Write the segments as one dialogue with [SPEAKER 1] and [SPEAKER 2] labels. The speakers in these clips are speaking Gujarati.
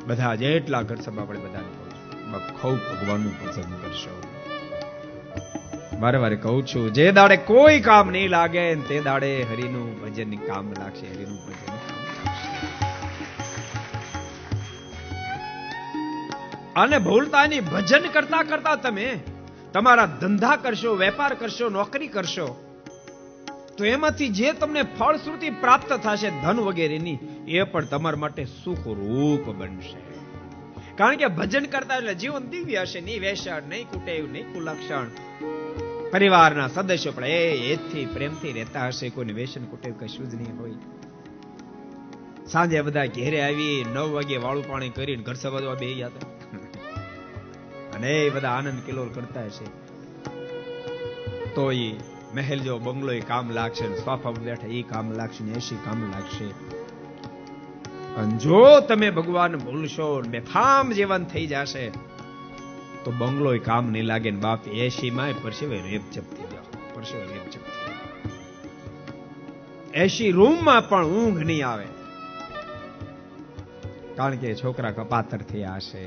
[SPEAKER 1] બધા જેટલા ઘર સભા આપણે બધાને કહું છું, ખૂબ ભગવાનનું ભજન કરશો. વારે વારે કહું છું, જે દાડે કોઈ કામ નહીં લાગે તે દાડે હરિનું ભજન કામ લાગશે. હરિનું ભજન કામ લાગશે. અને ભૂલતાની ભજન કરતા કરતા તમે તમારા ધંધા કરશો, વેપાર કરશો, નોકરી કરશો, તો એમાંથી જે તમને ફળશ્રુતિ પ્રાપ્ત થશે ધન વગેરેની, એ પણ તમારા માટે સુખ રૂપ બનશે. કારણ કે ભજન કરતા એટલે જીવન દિવ્ય હશે. નહીં વેસણ, નહીં કુટેવ, નહીં કુલક્ષણ. પરિવારના સદસ્યો પણ એથી પ્રેમથી રહેતા હશે. કોઈને વેસન કુટેવ કશું જ નહીં હોય. સાંજે બધા ઘેરે આવી 9 વાગે વાળું પાણી કરીને ઘર સભામાં બેસી જતા અને એ બધા આનંદ કિલોલ કરતા હશે. તો એ મહેલ જો બંગલો એ કામ લાગશે, સોફામાં બેઠા એ કામ લાગશે, એસી કામ લાગશે. અને જો તમે ભગવાન ભૂલશો, બેફામ જીવન થઈ જશે, તો બંગલો કામ નહીં લાગે ને બાપ એસી માં પરસેવે રેપચપ થઈ જાવ. પરસેવે રેપચપ થઈ જાવ. એસી રૂમ માં પણ ઊંઘ નહીં આવે. કારણ કે છોકરા કપાતર થયા હશે.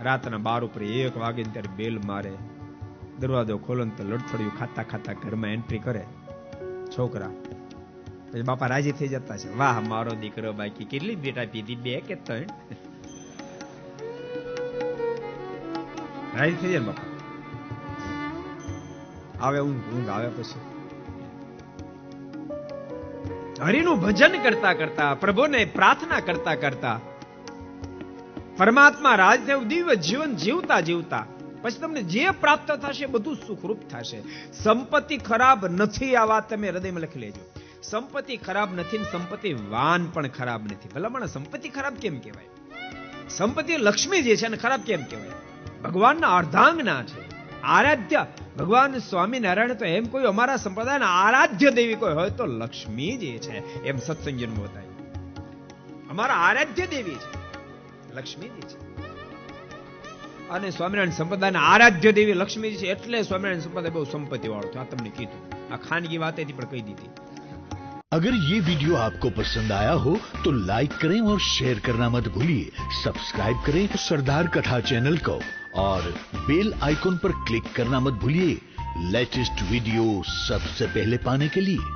[SPEAKER 1] રાતના 12 ઉપર 1 વાગે ત્યારે બેલ મારે, દરવાજો ખોલો તો લડફડિયું ખાતા ખાતા ઘરમાં એન્ટ્રી કરે છોકરા. પછી બાપા રાજી થઈ જતા છે, વાહ મારો દીકરો, બાકી કેટલી બેટા પીધી, 2 કે 3? રાજી થઈ જાય બાપા. આવે ઊંઘ આવે. પછી હરિનું ભજન કરતા કરતા, પ્રભુને પ્રાર્થના કરતા કરતા, પરમાત્મા રાજદેવ દિવ્ય જીવન જીવતા જીવતા પછી તમને જે પ્રાપ્ત થશે બધું સુખરૂપ થશે. સંપત્તિ ખરાબ નથી, આ વાત તમે હૃદયમાં લખી લેજો. સંપત્તિ ખરાબ નથી ને સંપત્તિ વાન પણ ખરાબ નથી. ભલામણ સંપત્તિ ખરાબ કેમ કહેવાય? સંપત્તિ લક્ષ્મી જે છે ને ખરાબ કેમ કહેવાય? ભગવાનના અર્ધાંગના છે, આરાધ્ય. ભગવાન સ્વામિનારાયણ તો એમ કોઈ અમારા સંપ્રદાયના આરાધ્ય દેવી કોઈ હોય તો લક્ષ્મી જે છે, એમ સત્સંગીનું બતાવ્યું. અમારા આરાધ્ય દેવી છે લક્ષ્મીજી છે. અને સ્વામિનારાયણ સંપ્રદાયના આરાધ્ય દેવી લક્ષ્મીજી છે, એટલે સ્વામિનારાયણ સંપ્રદાય બહુ સંપત્તિ વાળો છે. આ તમને કીધું, આ ખાનગી વાત હતી પણ કહી દીધી.
[SPEAKER 2] अगर ये वीडियो आपको पसंद आया हो तो लाइक करें और शेयर करना मत भूलिए. सब्सक्राइब करें सरदार कथा चैनल को और बेल आइकॉन पर क्लिक करना मत भूलिए लेटेस्ट वीडियो सबसे पहले पाने के लिए.